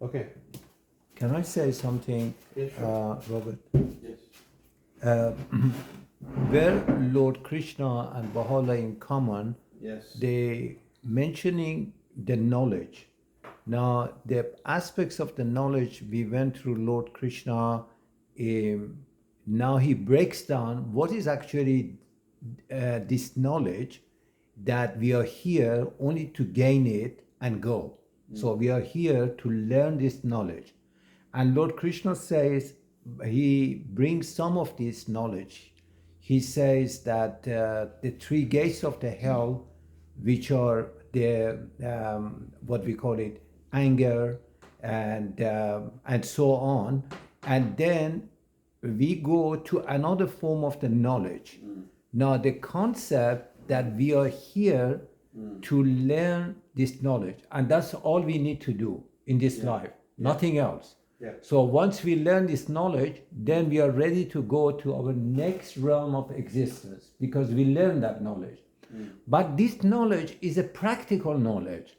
Okay. Can I say something, Yes, sure. Robert? Yes. Uh, where Lord Krishna and Baha'u'llah in common, Yes. they mentioning the knowledge. Now, the aspects of the knowledge we went through Lord Krishna, now he breaks down what is actually this knowledge, that we are here only to gain it and go. So we are here to learn this knowledge. And Lord Krishna says, he brings some of this knowledge. He says that the three gates of the hell, which are the what we call it, anger and so on, and then we go to another form of the knowledge. Now the concept that we are here to learn this knowledge, and that's all we need to do in this life, nothing else. Yeah. So once we learn this knowledge, then we are ready to go to our next realm of existence because we learn that knowledge. But this knowledge is a practical knowledge.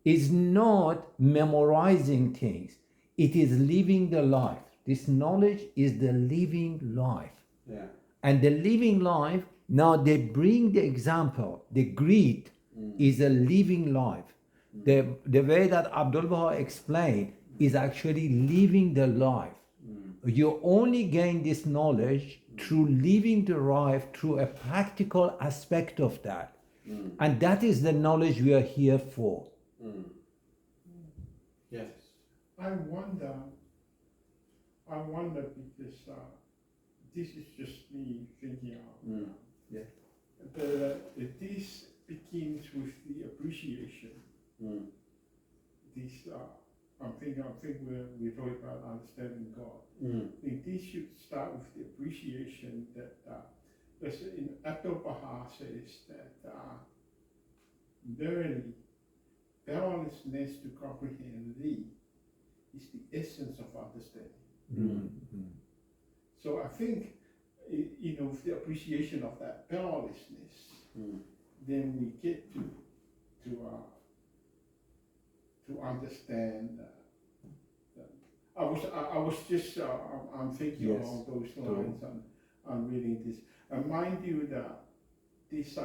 It's not memorizing things. It is living the life. This knowledge is the living life. Yeah. And the living life, now they bring the example. The greed is a living life. The way that Abdul Baha explained is actually living the life. You only gain this knowledge through living the life through a practical aspect of that. And that is the knowledge we are here for. Yes. I wonder, because this is just me thinking out loud. Yeah. This begins with the appreciation. This, I'm thinking we talk about understanding God. I think this should start with the appreciation that, as in Abdul Baha says that verily, powerlessness to comprehend thee is the essence of understanding. So I think, with the appreciation of that powerlessness, then we get to understand. I was just I'm thinking Yes. along those lines on reading this. Mind you that these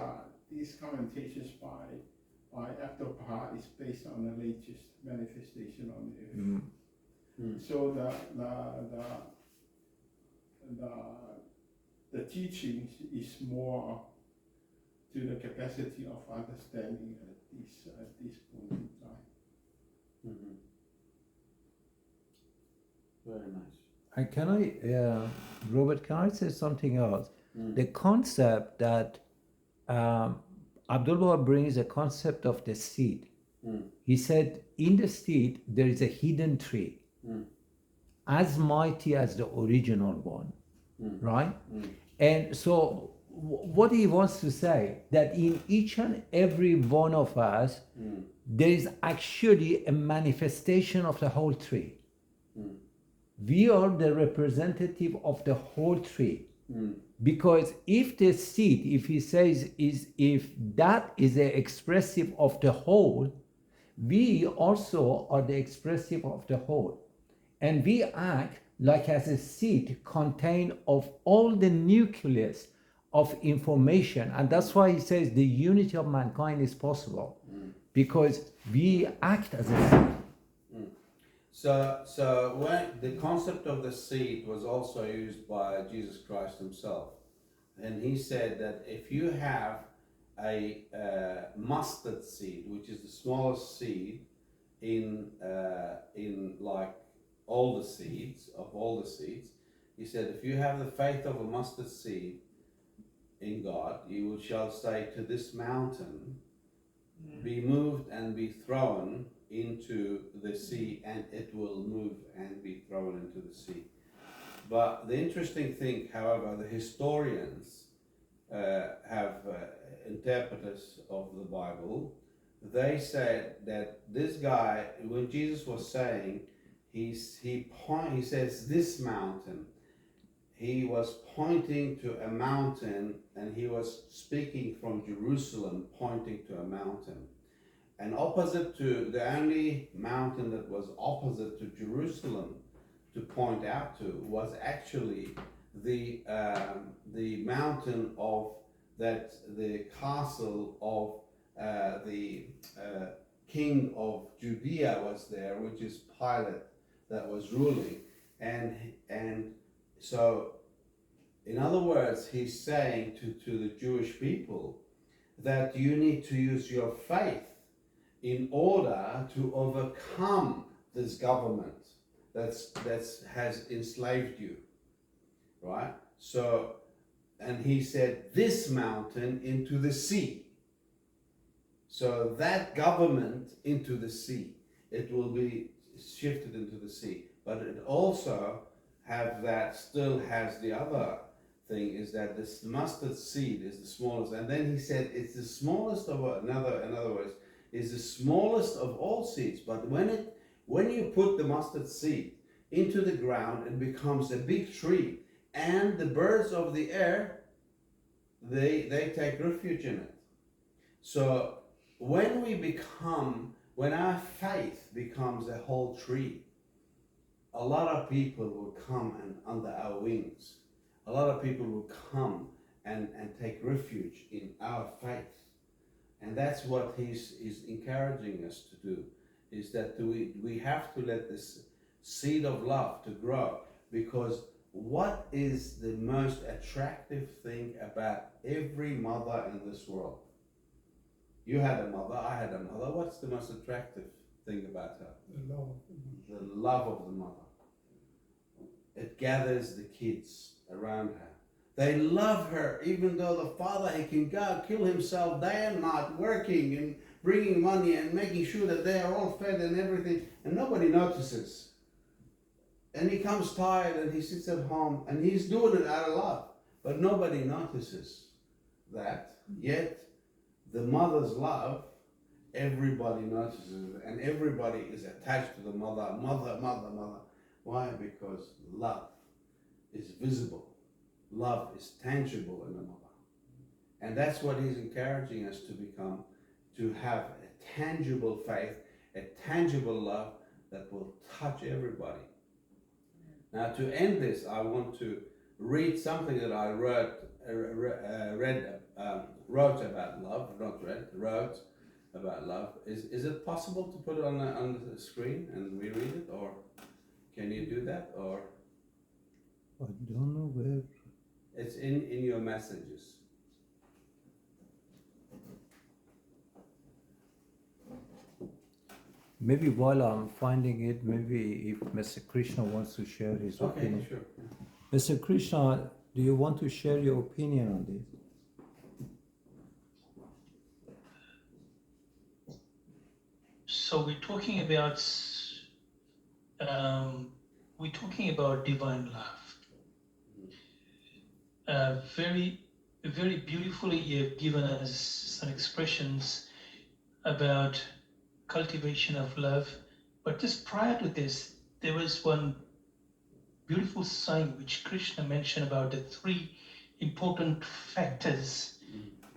commentations by Abdul Baha is based on the latest manifestation on earth. So the teachings is more to the capacity of understanding at this point in time. Very nice. And can I, Robert, can I say something else? The concept that Abdul Baha brings a concept of the seed. He said, in the seed, there is a hidden tree, as mighty as the original one, right? And so what he wants to say, that in each and every one of us, there is actually a manifestation of the whole tree. We are the representative of the whole tree. Because if the seed, if he says, if that is the expressive of the whole, we also are the expressive of the whole. And we act like as a seed contained of all the nucleus of information. And that's why he says the unity of mankind is possible. Because we act as a seed. So when the concept of the seed was also used by Jesus Christ himself, and he said that if you have a mustard seed, which is the smallest seed in like all the seeds, he said if you have the faith of a mustard seed in God, you shall say to this mountain, be moved and be thrown into the sea, and it will move and be thrown into the sea. But the interesting thing, however, the historians have interpreters of the Bible, they said that this guy, when Jesus was saying, he says this mountain, he was pointing to a mountain, and he was speaking from Jerusalem, pointing to a mountain. And opposite to the only mountain that was opposite to Jerusalem to point out to was actually the mountain of that the castle of the king of Judea was there, which is Pilate that was ruling, and so in other words, he's saying to the Jewish people that you need to use your faith in order to overcome this government that's has enslaved you, right? So, and he said this mountain into the sea. So that government into the sea, it will be shifted into the sea. But it also still has the other thing, is that this mustard seed is the smallest. And then he said it's the smallest of in other words, is the smallest of all seeds. But when you put the mustard seed into the ground, it becomes a big tree, and the birds of the air they take refuge in it. So when our faith becomes a whole tree, a lot of people will come and under our wings. A lot of people will come and take refuge in our faith. And that's what he's encouraging us to do, is that we have to let this seed of love to grow, because what is the most attractive thing about every mother in this world? You had a mother, I had a mother. What's the most attractive thing about her? The love. The love of the mother. It gathers the kids around her. They love her, even though the father, he can go kill himself day and night, working and bringing money and making sure that they are all fed and everything, and nobody notices. And he comes tired and he sits at home and he's doing it out of love, but nobody notices that. Yet the mother's love, everybody notices, and everybody is attached to the mother. Why? Because love is visible. Love is tangible in the mother. And that's what he's encouraging us to become, to have a tangible faith, a tangible love that will touch everybody. Now, to end this, I want to read something that I wrote about love, wrote about love. Is it possible to put it on the screen and we read it, or can you do that? Or I don't know where. It's in your messages. Maybe while I'm finding it, maybe if Mr. Krishna wants to share his opinion. Sure. Mr. Krishna, do you want to share your opinion on this? So we're talking about divine love. Very, very beautifully, you have given us some expressions about cultivation of love. But just prior to this, there was one beautiful sign which Krishna mentioned about the three important factors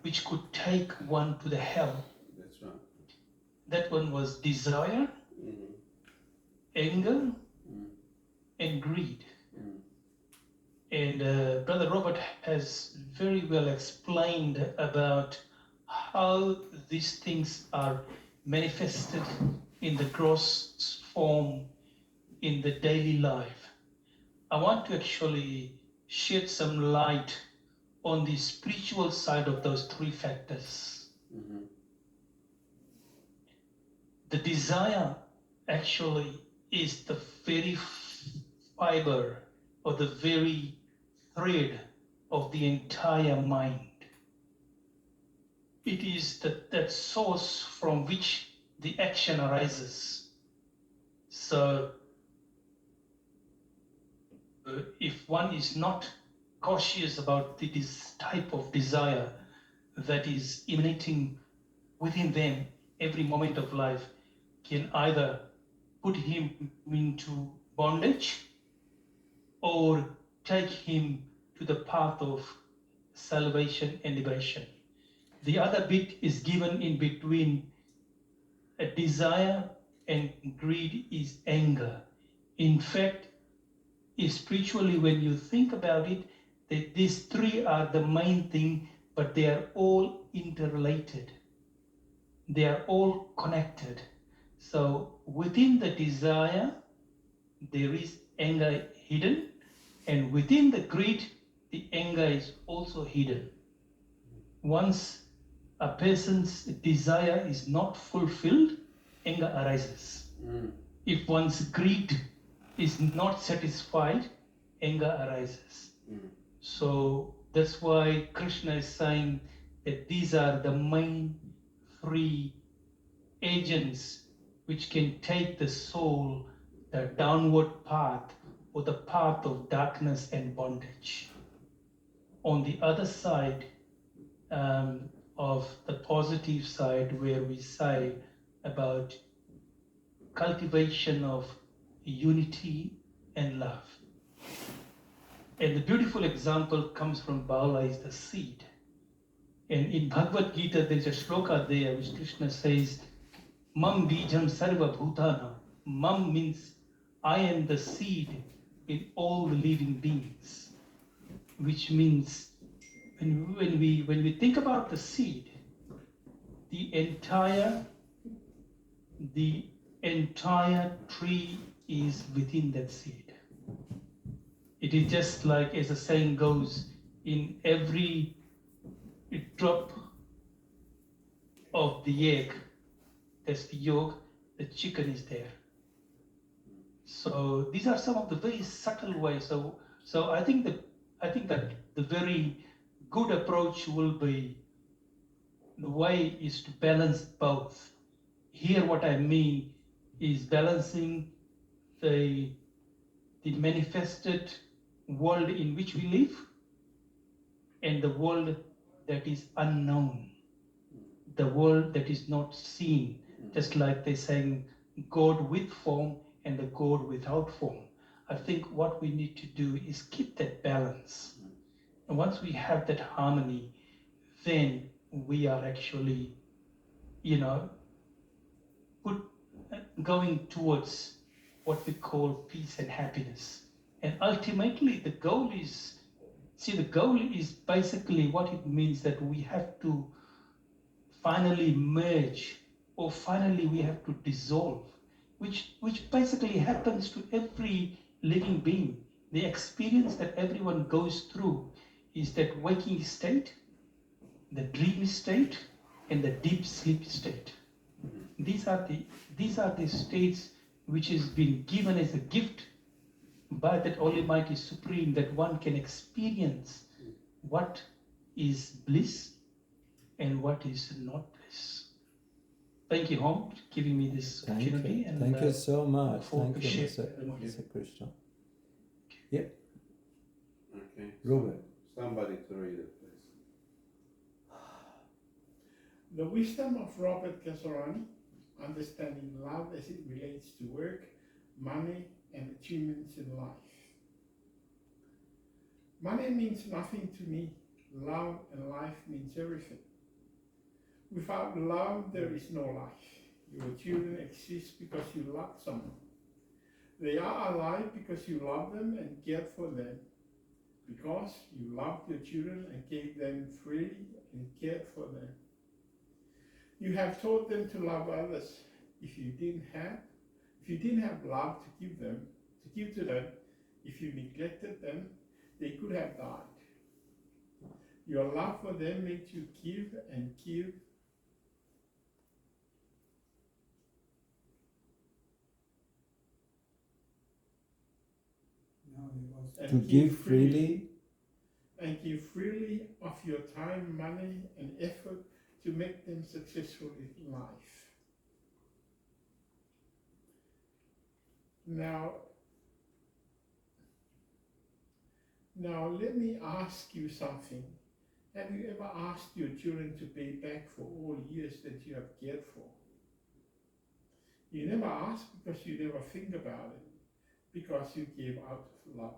which could take one to the hell. That's right. That one was desire, anger, and greed. And Brother Robert has very well explained about how these things are manifested in the gross form in the daily life. I want to actually shed some light on the spiritual side of those three factors. The desire actually is the very fiber or the very thread of the entire mind. It is that source from which the action arises. So if one is not cautious about this type of desire that is emanating within them every moment of life, can either put him into bondage or take him to the path of salvation and liberation. The other bit is given in between a desire and greed is anger. In fact, spiritually, when you think about it, that these three are the main thing, but they are all interrelated. They are all connected. So within the desire, there is anger hidden, and within the greed, the anger is also hidden. Once a person's desire is not fulfilled, anger arises. If one's greed is not satisfied, anger arises. So that's why Krishna is saying that these are the main three agents which can take the soul the downward path or the path of darkness and bondage. On the other side, of the positive side, where we say about cultivation of unity and love. And the beautiful example comes from Bala is the seed. And in Bhagavad Gita, there's a shloka there which Krishna says, Mam bijam sarva bhutana. Mam means I am the seed in all the living beings, which means when we think about the seed, the entire tree is within that seed. It is just like, as the saying goes, in every drop of the egg, that's the yolk, the chicken is there. So these are some of the very subtle ways. So I think that the very good approach will be, the way is to balance both. Here what I mean is balancing the manifested world in which we live and the world that is unknown, the world that is not seen, just like they're saying God with form and the God without form. I think what we need to do is keep that balance. And once we have that harmony, then we are actually, going towards what we call peace and happiness. And ultimately, the goal is basically what it means, that we have to finally merge, or finally we have to dissolve, which basically happens to every living being. The experience that everyone goes through is that waking state, the dream state, and the deep sleep state. These are the states which has been given as a gift by that Almighty Supreme, that one can experience what is bliss and what is not bliss. Thank you, Hom, for giving me this opportunity. Thank you so much. for Thank you, sharing. Mr. Krishna. Yep, Okay. Robert. Somebody to read it, please. The wisdom of Robert Kazarani, understanding love as it relates to work, money, and achievements in life. Money means nothing to me. Love and life means everything. Without love, there is no life. Your children exist because you love someone. They are alive because you love them and cared for them. Because you loved your children and gave them freely and cared for them. You have taught them to love others. If you didn't have love to give to them, if you neglected them, they could have died. Your love for them makes you give and give. To give freely. And give freely of your time, money, and effort to make them successful in life. Now let me ask you something. Have you ever asked your children to pay back for all years that you have cared for? You never ask because you never think about it, because you gave out of love.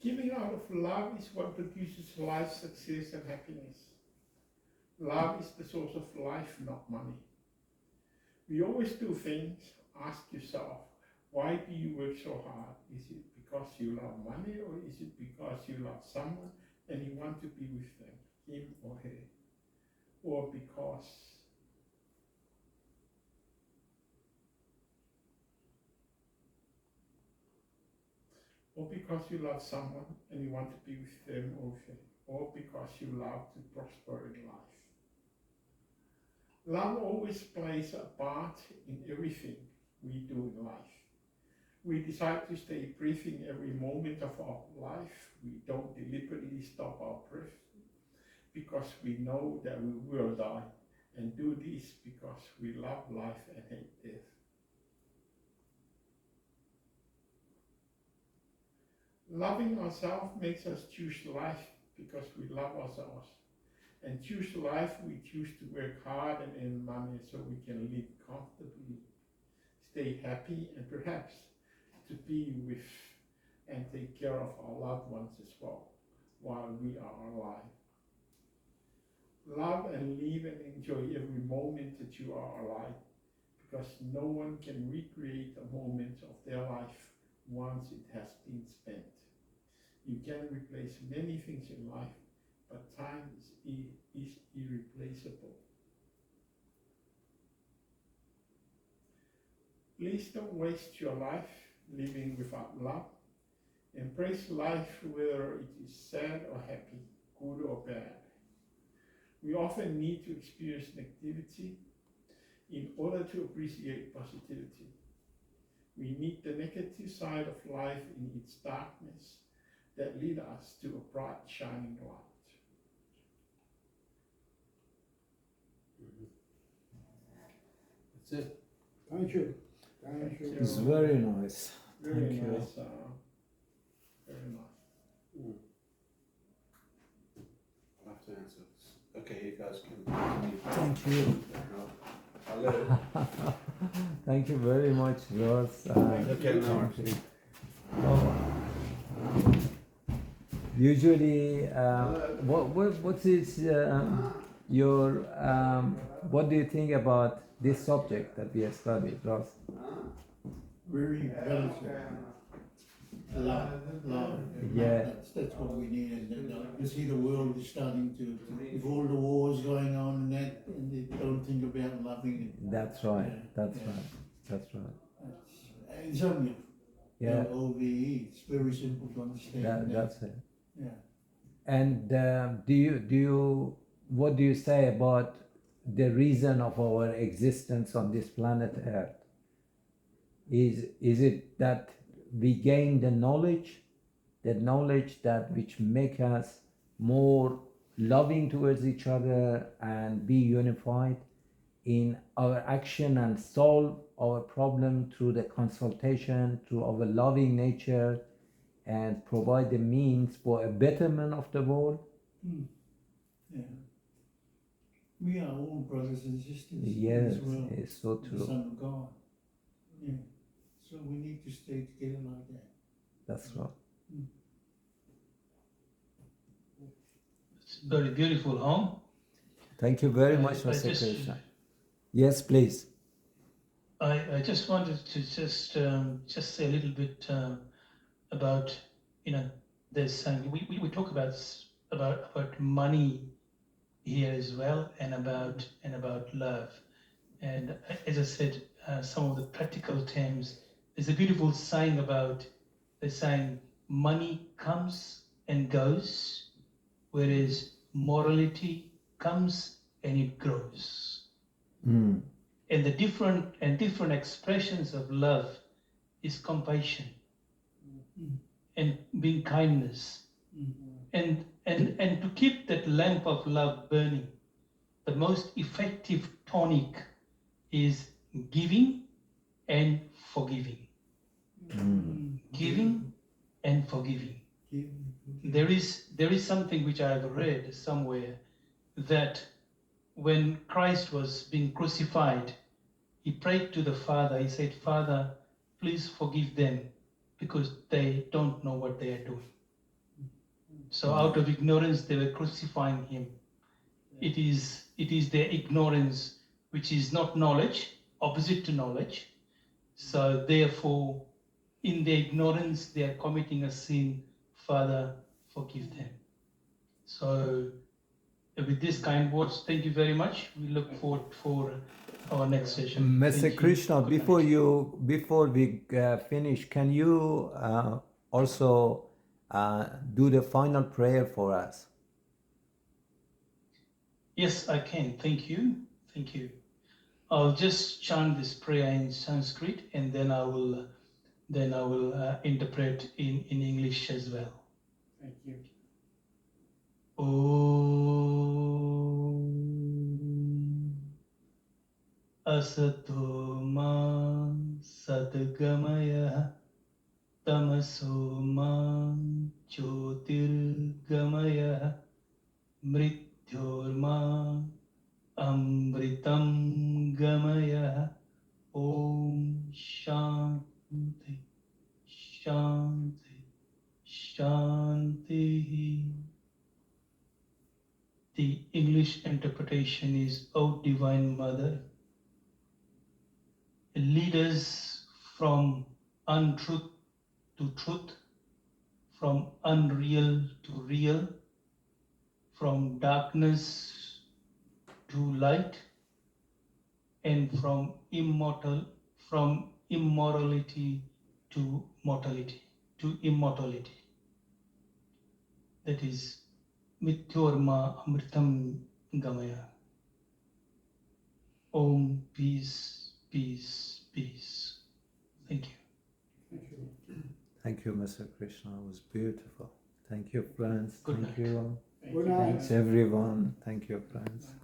Giving out of love is what produces life, success, and happiness. Love is the source of life, not money. We always do things. Ask yourself, why do you work so hard? Is it because you love money, or is it because you love someone and you want to be with them, him or her? Or because you love someone and you want to be with them or her, or because you love to prosper in life. Love always plays a part in everything we do in life. We decide to stay breathing every moment of our life. We don't deliberately stop our breath because we know that we will die, and do this because we love life and hate death. Loving ourselves makes us choose life because we love ourselves. And choose life, we choose to work hard and earn money so we can live comfortably, stay happy, and perhaps to be with and take care of our loved ones as well while we are alive. Love and live and enjoy every moment that you are alive, because no one can recreate a moment of their life once it has been spent. You can replace many things in life, but time is irreplaceable. Please don't waste your life living without love. Embrace life whether it is sad or happy, good or bad. We often need to experience negativity in order to appreciate positivity. We need the negative side of life in its darkness that lead us to a bright, shining light. That's it. Thank you. Thank you. It's very nice. Very Thank you. nice. Very nice. I'll have to answer this. Okay, you guys can continue. Thank you. I'll let it. Thank you very much, Ross. Okay, no worries. thank you. Usually, what is your what do you think about this subject that we have studied, Ross? Very valuable. Love. Yeah. That's what we need. And you see the world is starting to, with all the wars going on and that, and they don't think about loving it. That's right. Yeah, That's yeah. right. That's right. It's only Yeah. LOVE. It's very simple to understand. That's it. Yeah. And what do you say about the reason of our existence on this planet Earth? Is it that we gain the knowledge that which make us more loving towards each other and be unified in our action and solve our problem through the consultation, through our loving nature, and provide the means for a betterment of the world? Yeah. We are all brothers and sisters Yes, as well. it's so The true. Son of God. Yeah. So we need to stay together like that. That's right. It's very beautiful home. Thank you very much, I Mr. just- Krishna. Yes, please. I just wanted to just say a little bit about, there's we talk about money here as well, and about love, and as I said, some of the practical terms. There's a beautiful saying about the saying, money comes and goes, whereas morality comes and it grows. Mm. And the different expressions of love is compassion and being kindness, and to keep that lamp of love burning, the most effective tonic is giving and forgiving. Giving and forgiving. There is something which I have read somewhere, that when Christ was being crucified, he prayed to the Father. He said, Father, please forgive them because they don't know what they are doing. So out of ignorance, they were crucifying him. It is their ignorance which is not knowledge, opposite to knowledge. So therefore, in their ignorance, they are committing a sin. Father, forgive them. So with these kind words, thank you very much. We look forward for our next session. Thank Mr. you. Krishna, Good night. before we finish, can you also do the final prayer for us? Yes, I can. Thank you. Thank you. I'll just chant this prayer in Sanskrit, and then I will interpret in English as well. Thank you. Om Asato Ma Satgamaya Tamaso Ma Jyotirgamaya Mrityorma Amritam Gamaya. Om Shanti Shanti Shanti. The English interpretation is, O Divine Mother, lead us from untruth to truth, from unreal to real, from darkness to light, and from immorality to mortality, to immortality. That is Mrityorma Amritam Gamaya. Om, peace, peace, peace. Thank you. Thank you. Thank you, Mr. Krishna. It was beautiful. Thank you, friends. Good Thank night. you. Thank Good you. night. Thanks, everyone. Thank you, friends.